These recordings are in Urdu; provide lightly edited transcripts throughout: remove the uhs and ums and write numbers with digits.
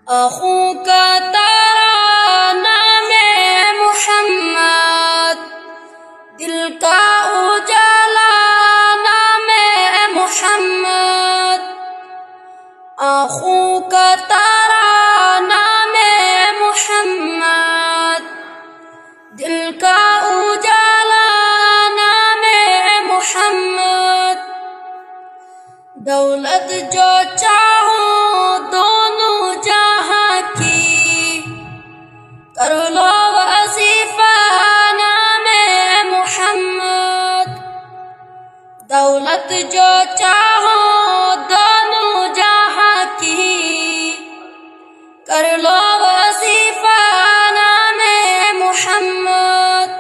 آنکھوں کا تارا نام محمد، دل کا اجالا نام محمد، آنکھوں کا تارا نام محمد، دل کا اجالا نام محمد، دولت جو چاہو دونوں جہاں کی، کر لو وظیفہ نام محمد، دولت جو چاہو دونوں جہاں کی، کر لو وظیفہ نام محمد،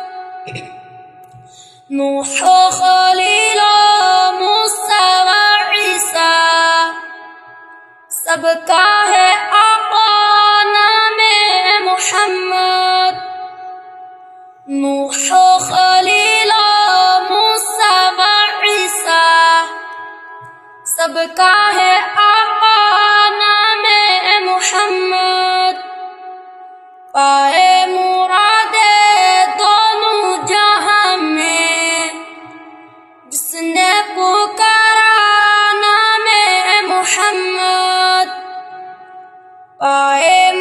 نوح و خلیل و موسیٰ و عیسیٰ، سب کا ہے آقا نام محمد، نوح و خلیل و موسیٰ و عیسیٰ، سب کا ہے آقا نام محمد، پائے مراد دونوں جہاں میں جس نے پکارا نام محمد، پائے